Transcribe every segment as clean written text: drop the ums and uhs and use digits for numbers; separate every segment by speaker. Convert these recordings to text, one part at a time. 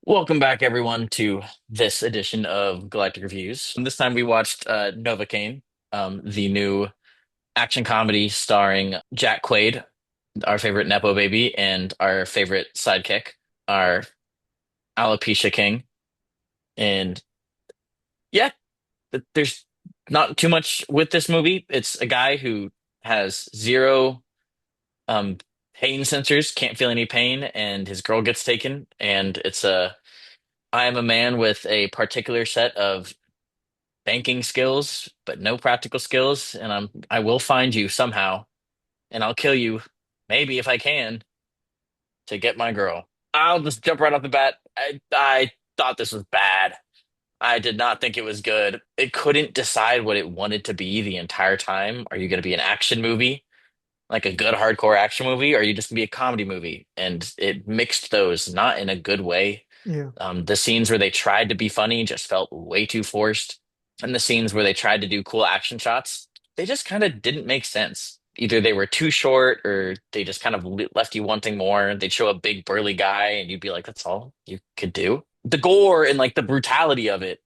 Speaker 1: Welcome back, everyone, to this edition of Galactic Reviews. And this time we watched Novocaine, the new action comedy starring Jack Quaid, our favorite Nepo baby, and our favorite sidekick, our alopecia king. And yeah, there's not too much with this movie. It's a guy who has zero um, pain sensors, can't feel any pain, and his girl gets taken. And I am a man with a particular set of banking skills, but no practical skills, and I will find you somehow, and I'll kill you, maybe if I can, to get my girl. I'll just jump right off the bat. I thought this was bad. I did not think it was good. It couldn't decide what it wanted to be the entire time. Are you going to be an action movie, like a good hardcore action movie, or are you just going to be a comedy movie? And it mixed those, not in a good way.
Speaker 2: Yeah.
Speaker 1: The scenes where they tried to be funny just felt way too forced. And the scenes where they tried to do cool action shots, they just kind of didn't make sense. Either they were too short or they just kind of left you wanting more. They'd show a big burly guy and you'd be like, that's all you could do. The gore and like the brutality of it,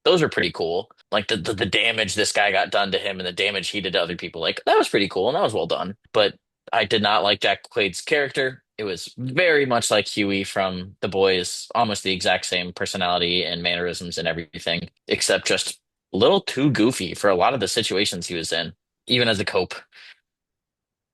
Speaker 1: those are pretty cool. Like the damage this guy got done to him and the damage he did to other people. Like that was pretty cool and that was well done. But I did not like Jack Quaid's character. It was very much like Huey from The Boys, almost the exact same personality and mannerisms and everything, except just a little too goofy for a lot of the situations he was in, even as a cope.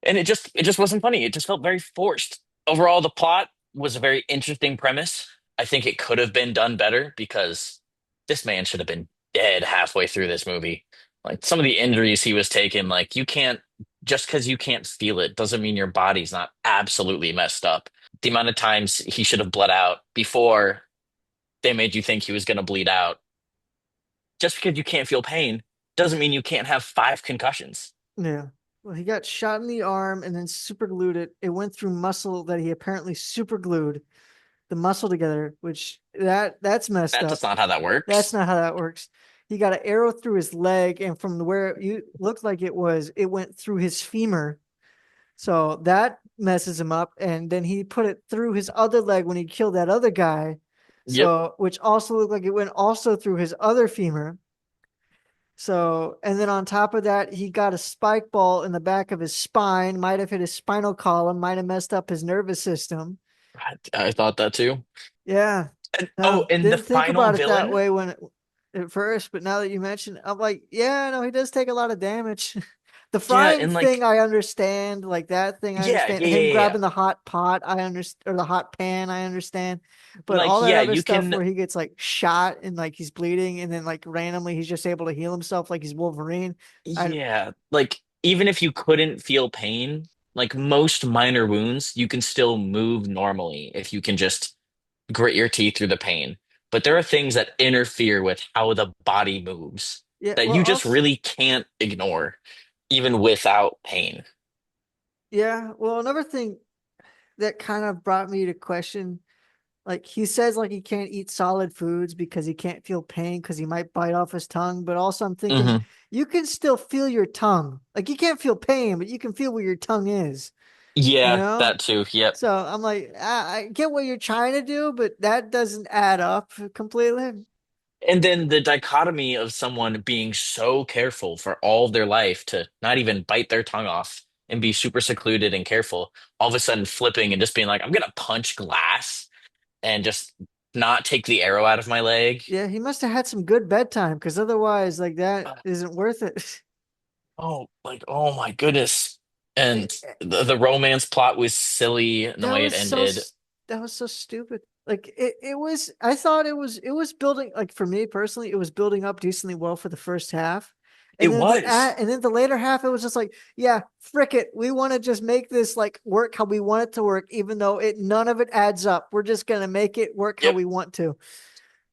Speaker 1: And it just wasn't funny. It just felt very forced. Overall, the plot was a very interesting premise. I think it could have been done better because this man should have been dead halfway through this movie. Like some of the injuries he was taking, like you can't just because you can't feel it doesn't mean your body's not absolutely messed up. The amount of times he should have bled out before they made you think he was going to bleed out. Just because you can't feel pain doesn't mean you can't have five concussions.
Speaker 2: Yeah. Well, he got shot in the arm and then super glued it. It went through muscle that he apparently super glued the muscle together, which that's messed
Speaker 1: That's just
Speaker 2: up.
Speaker 1: not how that
Speaker 2: That's
Speaker 1: works.
Speaker 2: not how that works. He got an arrow through his leg, and from where you looked like it went through his femur. So that messes him up. And then he put it through his other leg when he killed that other guy.
Speaker 1: Yep.
Speaker 2: So which also looked like it went also through his other femur. So, and then on top of that, he got a spike ball in the back of his spine, might have hit his spinal column, might have messed up his nervous system.
Speaker 1: I thought that too.
Speaker 2: Yeah.
Speaker 1: Oh,
Speaker 2: No,
Speaker 1: and the
Speaker 2: didn't think
Speaker 1: final
Speaker 2: about it that
Speaker 1: villain?
Speaker 2: way at first, but now that you mention, I'm like, yeah, no, he does take a lot of damage. The
Speaker 1: Yeah,
Speaker 2: frying
Speaker 1: and
Speaker 2: thing,
Speaker 1: like,
Speaker 2: I understand. Like that thing, I
Speaker 1: yeah,
Speaker 2: understand.
Speaker 1: yeah,
Speaker 2: Him
Speaker 1: yeah, yeah.
Speaker 2: grabbing the hot pot, I understand, or the hot pan, I understand. But all
Speaker 1: Like,
Speaker 2: that
Speaker 1: yeah,
Speaker 2: other
Speaker 1: you
Speaker 2: stuff
Speaker 1: can,
Speaker 2: where he gets like shot and like he's bleeding, and then like randomly he's just able to heal himself like he's Wolverine. I
Speaker 1: yeah, like, even if you couldn't feel pain, like most minor wounds, you can still move normally if you can just grit your teeth through the pain. But there are things that interfere with how the body moves
Speaker 2: yeah,
Speaker 1: that
Speaker 2: well,
Speaker 1: you just
Speaker 2: also,
Speaker 1: really can't ignore, even without pain.
Speaker 2: yeah, well, another thing that kind of brought me to question, like he says, like he can't eat solid foods because he can't feel pain because he might bite off his tongue. But also, I'm thinking
Speaker 1: Hmm.
Speaker 2: you can still feel your tongue. Like you can't feel pain, but you can feel where your tongue is. You
Speaker 1: Yeah,
Speaker 2: know.
Speaker 1: that too. Yep.
Speaker 2: So I'm like, I get what you're trying to do, but that doesn't add up completely.
Speaker 1: And then the dichotomy of someone being so careful for all of their life to not even bite their tongue off and be super secluded and careful, all of a sudden flipping and just being like, I'm gonna punch glass and just not take the arrow out of my leg.
Speaker 2: Yeah, he must have had some good bedtime because otherwise, like that
Speaker 1: Uh,
Speaker 2: isn't worth it.
Speaker 1: Oh, like, oh my goodness. And the romance plot was silly and the
Speaker 2: that
Speaker 1: way it
Speaker 2: was so
Speaker 1: ended.
Speaker 2: that was so stupid. Like it was. I thought it was building, like for me personally, it was building up decently well for the first half,
Speaker 1: It was.
Speaker 2: and then the later half, it was just like, yeah, frick it, we want to just make this like work how we want it to work, even though it none of it adds up. We're just gonna make it work how
Speaker 1: Yep.
Speaker 2: we want to.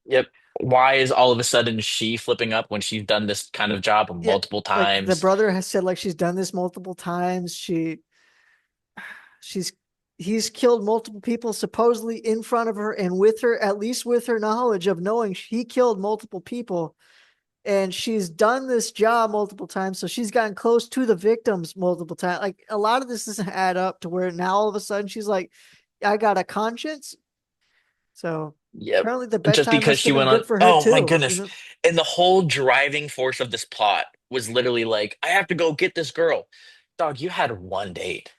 Speaker 1: Yep. Why is all of a sudden she flipping up when she's done this kind of job
Speaker 2: Yeah,
Speaker 1: multiple
Speaker 2: like the
Speaker 1: times?
Speaker 2: brother has said, like she's done this multiple times. She's he's killed multiple people supposedly in front of her and with her, at least with her knowledge of knowing he killed multiple people, and she's done this job multiple times, so she's gotten close to the victims multiple times. Like a lot of this doesn't add up to where now all of a sudden she's like, I got a conscience. So
Speaker 1: Yep.
Speaker 2: apparently the
Speaker 1: Just
Speaker 2: bedtime
Speaker 1: because
Speaker 2: must
Speaker 1: she
Speaker 2: have been
Speaker 1: went on.
Speaker 2: good for her
Speaker 1: Oh my
Speaker 2: too,
Speaker 1: goodness. And the whole driving force of this plot was literally like, I have to go get this girl. Dog, you had one date.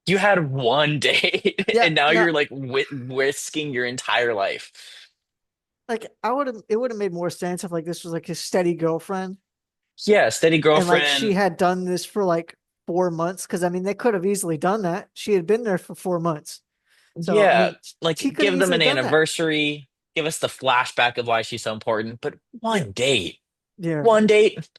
Speaker 1: You had one date,
Speaker 2: Yeah,
Speaker 1: and now
Speaker 2: no,
Speaker 1: you're like risking your entire life.
Speaker 2: like I would have, it would have made more sense if like this was like his steady girlfriend
Speaker 1: Yeah, steady
Speaker 2: and like she
Speaker 1: girlfriend.
Speaker 2: had done this for like 4 months. Cause I mean, they could have easily done that. She had been there for 4 months. So, I
Speaker 1: Yeah,
Speaker 2: mean, she
Speaker 1: like
Speaker 2: could have
Speaker 1: give them
Speaker 2: easily
Speaker 1: an
Speaker 2: done that.
Speaker 1: anniversary, give us the flashback of why she's so important, but
Speaker 2: Yeah.
Speaker 1: one date.
Speaker 2: Yeah.
Speaker 1: One date.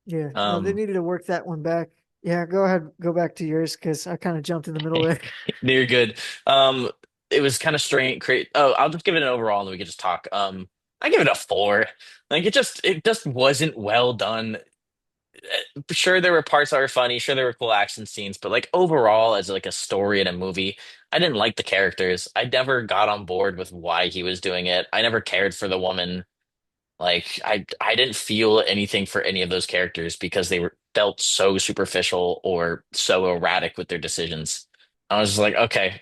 Speaker 2: Yeah. No, they
Speaker 1: Um,
Speaker 2: needed to work that one back. Yeah. Go ahead. Go back to yours because I kind of jumped in the middle there.
Speaker 1: you're good. Um, it was kind of strange. Oh, I'll just give it an overall, and then we could just talk. I give it a 4. Like it just wasn't well done. Sure, there were parts that were funny. Sure, there were cool action scenes, but like overall, as like a story in a movie, I didn't like the characters. I never got on board with why he was doing it. I never cared for the woman. Like I didn't feel anything for any of those characters because they were felt so superficial or so erratic with their decisions. I was just like, okay,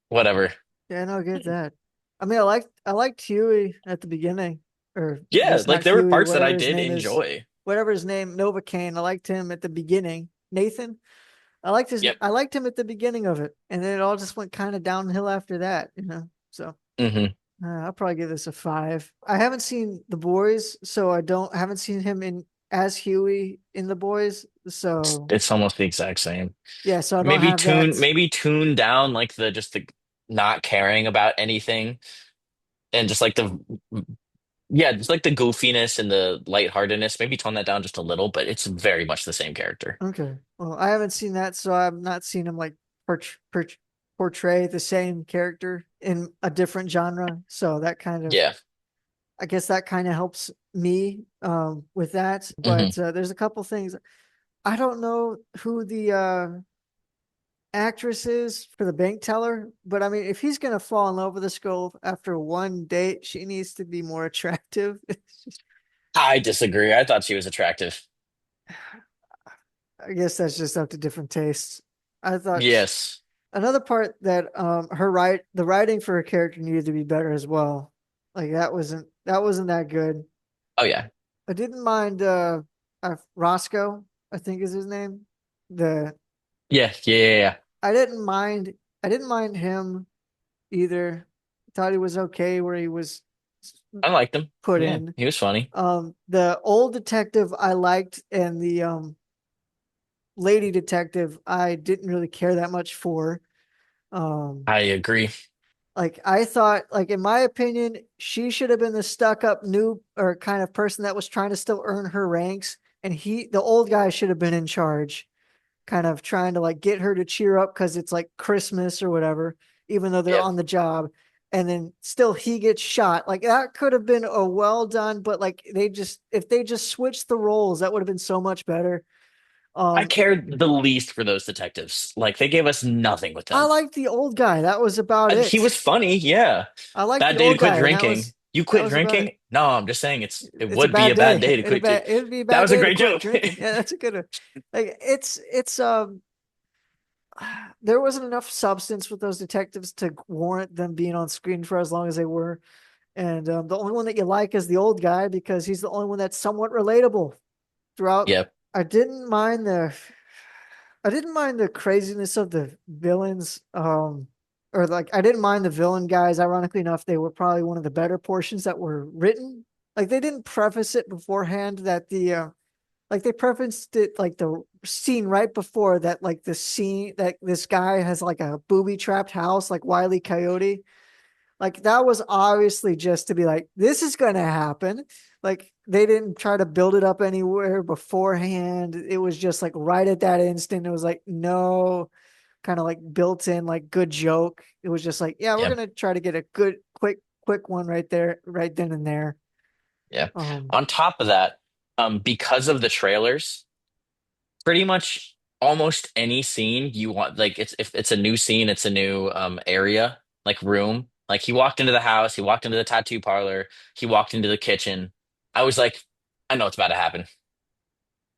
Speaker 1: whatever.
Speaker 2: Yeah, no, I get that. I mean, I liked Huey at the beginning, or I
Speaker 1: Yeah,
Speaker 2: guess
Speaker 1: like
Speaker 2: not
Speaker 1: there were
Speaker 2: Huey,
Speaker 1: parts that I
Speaker 2: whatever his
Speaker 1: did
Speaker 2: name is,
Speaker 1: enjoy.
Speaker 2: whatever his name, Novocaine. I liked him at the beginning. Nathan,
Speaker 1: Yep.
Speaker 2: I liked him at the beginning of it, and then it all just went kind of downhill after that, you know. So
Speaker 1: Hmm.
Speaker 2: I'll probably give this a 5. I haven't seen The Boys, so haven't seen him in as Huey in The Boys, so
Speaker 1: It's almost the exact same.
Speaker 2: yeah, so I don't
Speaker 1: Maybe
Speaker 2: have that.
Speaker 1: tune down like the not caring about anything and just like the yeah, just like the goofiness and the lightheartedness. Maybe tone that down just a little, but it's very much the same character.
Speaker 2: Okay. Well, I haven't seen that, so I've not seen him like portray the same character in a different genre. So that kind of,
Speaker 1: Yeah.
Speaker 2: I guess that kind of helps me with that.
Speaker 1: Hmm.
Speaker 2: But there's a couple things. I don't know who the actress is for the bank teller, but I mean, if he's gonna fall in love with this girl after one date, she needs to be more attractive.
Speaker 1: I disagree. I thought she was attractive.
Speaker 2: I guess that's just up to different tastes. I thought
Speaker 1: Yes.
Speaker 2: another part that the writing for her character needed to be better as well. Like that wasn't that good.
Speaker 1: Oh yeah.
Speaker 2: I didn't mind Roscoe, I think is his name. The
Speaker 1: Yeah. Yeah. Yeah. Yeah.
Speaker 2: I didn't mind I didn't mind him either. Thought he was okay where he was
Speaker 1: I liked him.
Speaker 2: put
Speaker 1: Yeah,
Speaker 2: in.
Speaker 1: he was funny.
Speaker 2: The old detective I liked, and the lady detective I didn't really care that much for. Um
Speaker 1: I agree.
Speaker 2: Like I thought, like in my opinion, she should have been the stuck-up new or kind of person that was trying to still earn her ranks, and the old guy, should have been in charge, kind of trying to like get her to cheer up because it's like Christmas or whatever, even though they're
Speaker 1: Yep.
Speaker 2: on the job. And then still he gets shot. Like that could have been a well done, but like if they just switched the roles, that would have been so much better.
Speaker 1: I
Speaker 2: Um,
Speaker 1: cared the least for those detectives. Like they gave us nothing with
Speaker 2: I
Speaker 1: them.
Speaker 2: liked the old guy. That was about
Speaker 1: He
Speaker 2: it.
Speaker 1: was funny, yeah.
Speaker 2: I liked
Speaker 1: Bad
Speaker 2: the
Speaker 1: day to
Speaker 2: old
Speaker 1: quit
Speaker 2: guy, and
Speaker 1: drinking. You
Speaker 2: that
Speaker 1: quit
Speaker 2: was about it.
Speaker 1: drinking? No, I'm just saying it
Speaker 2: It's a
Speaker 1: would be
Speaker 2: bad
Speaker 1: a bad
Speaker 2: day.
Speaker 1: day to quit.
Speaker 2: It would be a
Speaker 1: That
Speaker 2: bad
Speaker 1: was a
Speaker 2: day to
Speaker 1: great
Speaker 2: quit
Speaker 1: joke.
Speaker 2: drinking. Yeah, that's a good one. Like it's there wasn't enough substance with those detectives to warrant them being on screen for as long as they were. And the only one that you like is the old guy because he's the only one that's somewhat relatable throughout.
Speaker 1: Yep.
Speaker 2: I didn't mind the I didn't mind the craziness of the villains. Or like I didn't mind the villain guys. Ironically enough, they were probably one of the better portions that were written. Like they didn't preface it beforehand that the like they prefaced it like the scene right before that, like the scene that this guy has like a booby trapped house like Wile E. Coyote. Like that was obviously just to be like, this is gonna happen. Like they didn't try to build it up anywhere beforehand. It was just like right at that instant. It was like no kind of like built in like good joke. It was just like, yeah, we're
Speaker 1: Yep.
Speaker 2: gonna try to get a good quick one right there, right then and there.
Speaker 1: Yeah.
Speaker 2: Um
Speaker 1: On top of that, because of the trailers, pretty much almost any scene you want, like it's if it's a new scene, it's a new area, like room. Like he walked into the house, he walked into the tattoo parlor, he walked into the kitchen. I was like, I know what's about to happen.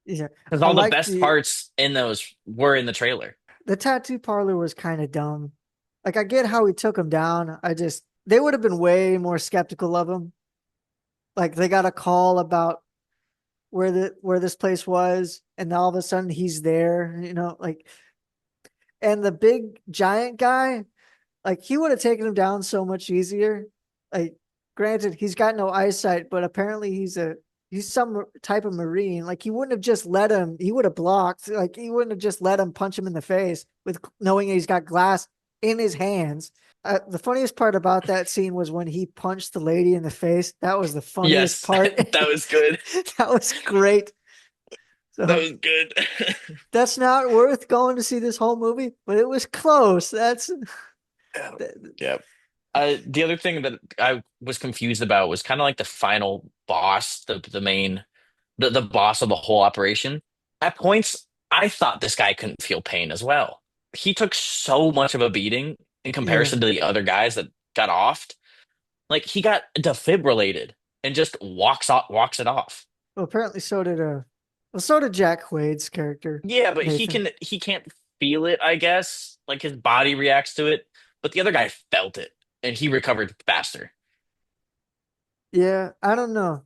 Speaker 2: yeah.
Speaker 1: Because
Speaker 2: I
Speaker 1: all the
Speaker 2: like
Speaker 1: best parts in those were in the trailer.
Speaker 2: the tattoo parlor was kind of dumb. Like I get how he took him down. I just they would have been way more skeptical of him. Like they got a call about where this place was, and all of a sudden he's there. Like, and the big giant guy, like he would have taken him down so much easier. Like, granted, he's got no eyesight, but apparently he's some type of marine. Like he wouldn't have just let him. He would have blocked. Like he wouldn't have just let him punch him in the face with knowing he's got glass in his hands. The funniest part about that scene was when he punched the lady in the face. That was the funniest
Speaker 1: Yes,
Speaker 2: part.
Speaker 1: that was good.
Speaker 2: That was great.
Speaker 1: That
Speaker 2: So
Speaker 1: was good.
Speaker 2: that's not worth going to see this whole movie, but it was close. That's
Speaker 1: Yeah. Yeah. The other thing that I was confused about was kind of like the final boss, the main, the boss of the whole operation. At points, I thought this guy couldn't feel pain as well. He took so much of a beating in
Speaker 2: yeah.
Speaker 1: comparison to the other guys that got offed. Like he got defibrillated and just walks it off.
Speaker 2: Well, apparently so did Jack Quaid's character,
Speaker 1: Yeah, but
Speaker 2: Nathan.
Speaker 1: he can't feel it, I guess. Like his body reacts to it, but the other guy felt it and he recovered faster
Speaker 2: Yeah, I don't know.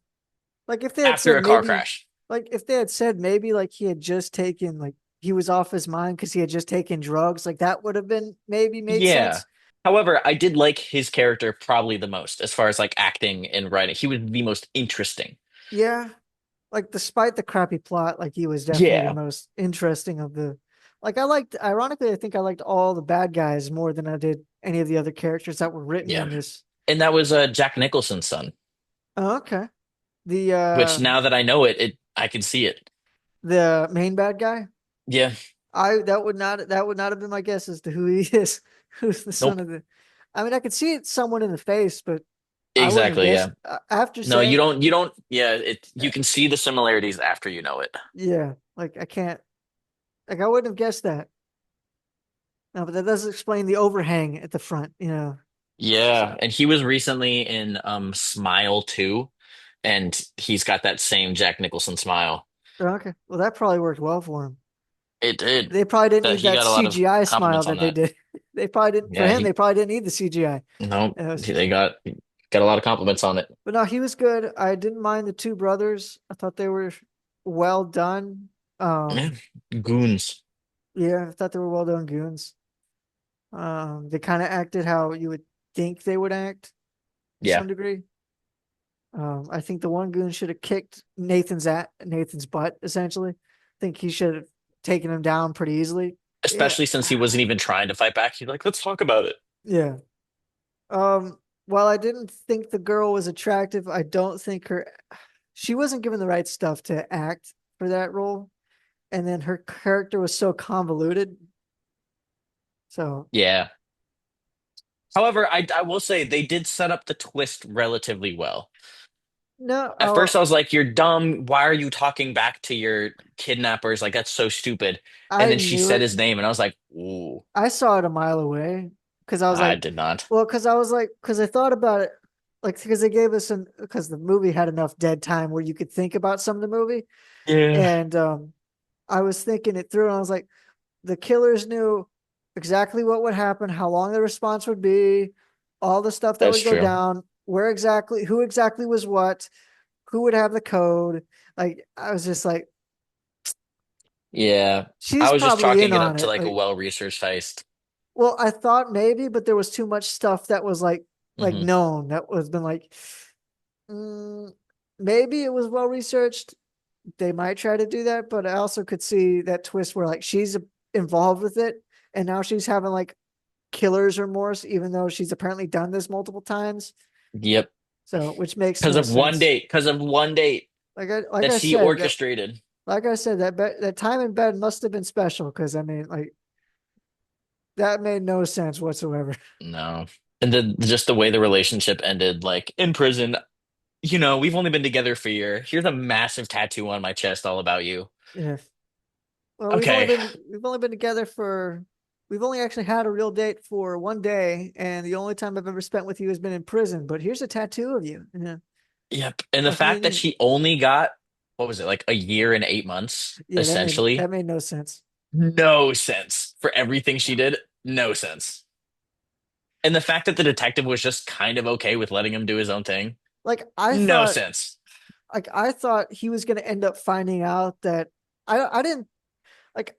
Speaker 2: Like if they had
Speaker 1: after
Speaker 2: said
Speaker 1: a car
Speaker 2: maybe
Speaker 1: crash.
Speaker 2: like if they had said maybe like he had just taken like he was off his mind because he had just taken drugs, like that would have been maybe made
Speaker 1: Yeah.
Speaker 2: sense.
Speaker 1: However, I did like his character probably the most as far as like acting and writing. He was the most interesting.
Speaker 2: Yeah. Like despite the crappy plot, like he was definitely the
Speaker 1: Yeah.
Speaker 2: most interesting of the like I liked ironically, I think I liked all the bad guys more than I did any of the other characters that were written
Speaker 1: Yeah.
Speaker 2: in this.
Speaker 1: And that was Jack Nicholson's son,
Speaker 2: Oh, okay. The
Speaker 1: which now that I know it, I can see it.
Speaker 2: the main bad guy.
Speaker 1: Yeah.
Speaker 2: I that would not have been my guess as to who he is. Who's the son
Speaker 1: Nope.
Speaker 2: of the I mean I could see it someone in the face, but I wouldn't have
Speaker 1: Exactly.
Speaker 2: guessed
Speaker 1: Yeah.
Speaker 2: after
Speaker 1: No,
Speaker 2: saying
Speaker 1: you don't, yeah, you can see the similarities after you know it.
Speaker 2: yeah, like I can't like I wouldn't have guessed that. No, but that does explain the overhang at the front.
Speaker 1: Yeah.
Speaker 2: So
Speaker 1: And he was recently in Smile 2, and he's got that same Jack Nicholson smile.
Speaker 2: okay. Well that probably worked well for him.
Speaker 1: It did.
Speaker 2: They probably didn't
Speaker 1: That
Speaker 2: need
Speaker 1: he
Speaker 2: that
Speaker 1: got a lot of
Speaker 2: CGI smile
Speaker 1: compliments on
Speaker 2: that they
Speaker 1: that.
Speaker 2: did. They probably didn't for
Speaker 1: Yeah,
Speaker 2: him,
Speaker 1: he
Speaker 2: they probably didn't need the CGI.
Speaker 1: no,
Speaker 2: It was,
Speaker 1: they got a lot of compliments on it.
Speaker 2: but no, he was good. I didn't mind the two brothers. I thought they were well done.
Speaker 1: Yeah.
Speaker 2: Um,
Speaker 1: Goons.
Speaker 2: yeah, I thought they were well done goons. They kind of acted how you would think they would act to
Speaker 1: Yeah.
Speaker 2: some degree. I think the one goon should have kicked Nathan's butt, essentially. I think he should have taken him down pretty easily. Yeah.
Speaker 1: Especially since he wasn't even trying to fight back. He's like, let's talk about it.
Speaker 2: Yeah. While I didn't think the girl was attractive, I don't think she wasn't given the right stuff to act for that role. And then her character was so convoluted. So
Speaker 1: Yeah. However, I will say they did set up the twist relatively well.
Speaker 2: no,
Speaker 1: At first, I was like, "You're dumb. Why are you talking back to your kidnappers? Like that's so stupid." And
Speaker 2: I
Speaker 1: then she
Speaker 2: knew
Speaker 1: said
Speaker 2: it.
Speaker 1: his name, and I was like, "Ooh,
Speaker 2: I saw it a mile away because I was
Speaker 1: I
Speaker 2: like,
Speaker 1: did not."
Speaker 2: well, because I thought about it, like, because they gave us because the movie had enough dead time where you could think about some of the movie.
Speaker 1: Yeah,
Speaker 2: And I was thinking it through and I was like, the killers knew exactly what would happen, how long the response would be, all the stuff that
Speaker 1: that's
Speaker 2: would go
Speaker 1: true.
Speaker 2: down, who exactly was what, who would have the code. Like, I was just like,
Speaker 1: Yeah, I
Speaker 2: she's
Speaker 1: was just
Speaker 2: probably in
Speaker 1: chalking it
Speaker 2: on
Speaker 1: up to
Speaker 2: it.
Speaker 1: like a
Speaker 2: Like,
Speaker 1: well-researched heist.
Speaker 2: well, I thought maybe, but there was too much stuff that was like
Speaker 1: Hmm.
Speaker 2: known that was been like mm, maybe it was well researched. They might try to do that, but I also could see that twist where like she's involved with it and now she's having like killer's remorse, even though she's apparently done this multiple times.
Speaker 1: Yep,
Speaker 2: So, which makes no sense.
Speaker 1: because of one date
Speaker 2: Like
Speaker 1: that
Speaker 2: I
Speaker 1: she
Speaker 2: said
Speaker 1: orchestrated.
Speaker 2: that time in bed must have been special because I mean, like that made no sense whatsoever.
Speaker 1: No, and then just the way the relationship ended, like in prison. We've only been together for a year. Here's a massive tattoo on my chest all about you.
Speaker 2: Yeah. Well,
Speaker 1: Okay.
Speaker 2: we've only been together for we've only actually had a real date for one day, and the only time I've ever spent with you has been in prison. But here's a tattoo of you, yeah,
Speaker 1: Yep. And the
Speaker 2: of me
Speaker 1: fact
Speaker 2: and
Speaker 1: that
Speaker 2: you.
Speaker 1: she only got, what was it, like a year and 8 months,
Speaker 2: Yeah, that
Speaker 1: essentially,
Speaker 2: made no sense.
Speaker 1: no sense for everything she did. No sense. And the fact that the detective was just kind of okay with letting him do his own thing,
Speaker 2: Like
Speaker 1: no sense.
Speaker 2: I thought he was going to end up finding out that I didn't like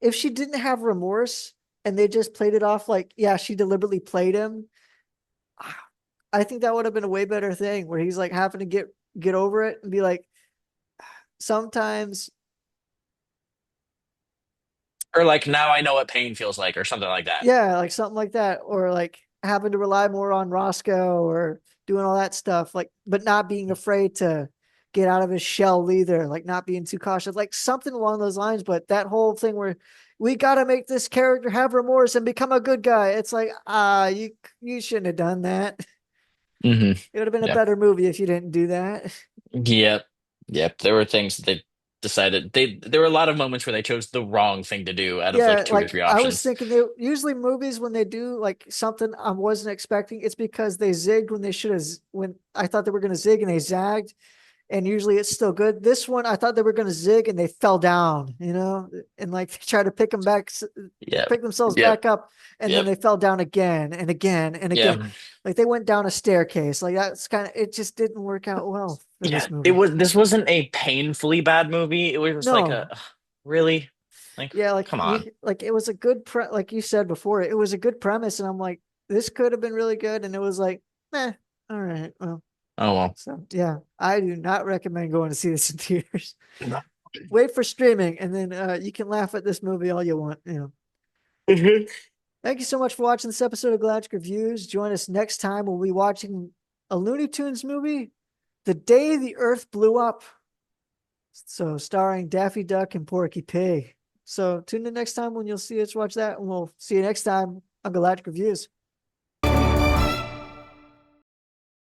Speaker 2: if she didn't have remorse and they just played it off like, yeah, she deliberately played him. I think that would have been a way better thing where he's like having to get over it and be like, sometimes,
Speaker 1: Or like now I know what pain feels like, or something like that.
Speaker 2: yeah, like something like that, or like having to rely more on Roscoe or doing all that stuff, like, but not being afraid to get out of his shell either, like not being too cautious, like something along those lines. But that whole thing where we got to make this character have remorse and become a good guy, it's like, you shouldn't have done that.
Speaker 1: Hmm.
Speaker 2: It would have been a
Speaker 1: Yep.
Speaker 2: better movie if you didn't do that.
Speaker 1: Yep. Yep. There were things that they decided there were a lot of moments where they chose the wrong thing to do out of like
Speaker 2: Yeah,
Speaker 1: two or
Speaker 2: like
Speaker 1: three
Speaker 2: I was
Speaker 1: options.
Speaker 2: thinking they usually movies when they do like something I wasn't expecting, it's because they zigged when they should have when I thought they were going to zig and they zagged, and usually it's still good. This one I thought they were going to zig and they fell down, and like they try to pick them back,
Speaker 1: Yep.
Speaker 2: pick themselves
Speaker 1: Yep.
Speaker 2: back up, and then
Speaker 1: Yep.
Speaker 2: they fell down again and again and again.
Speaker 1: Yep.
Speaker 2: Like they went down a staircase. Like that's kind of it just didn't work out well for
Speaker 1: Yeah.
Speaker 2: this movie.
Speaker 1: This wasn't a painfully bad movie. It was just like a
Speaker 2: No,
Speaker 1: ugh, really? Like,
Speaker 2: yeah, like
Speaker 1: come on.
Speaker 2: like it was a good like you said before, it was a good premise, and I'm like, this could have been really good, and it was like, all right, well,
Speaker 1: Oh well.
Speaker 2: so yeah, I do not recommend going to see this in theaters. Wait for streaming, and then you can laugh at this movie all you want.
Speaker 1: Mhm.
Speaker 2: Thank you so much for watching this episode of Galactic Reviews. Join us next time. We'll be watching a Looney Tunes movie, The Day the Earth Blew Up. So starring Daffy Duck and Porky Pig. So tune in next time when you'll see us watch that, and we'll see you next time on Galactic Reviews.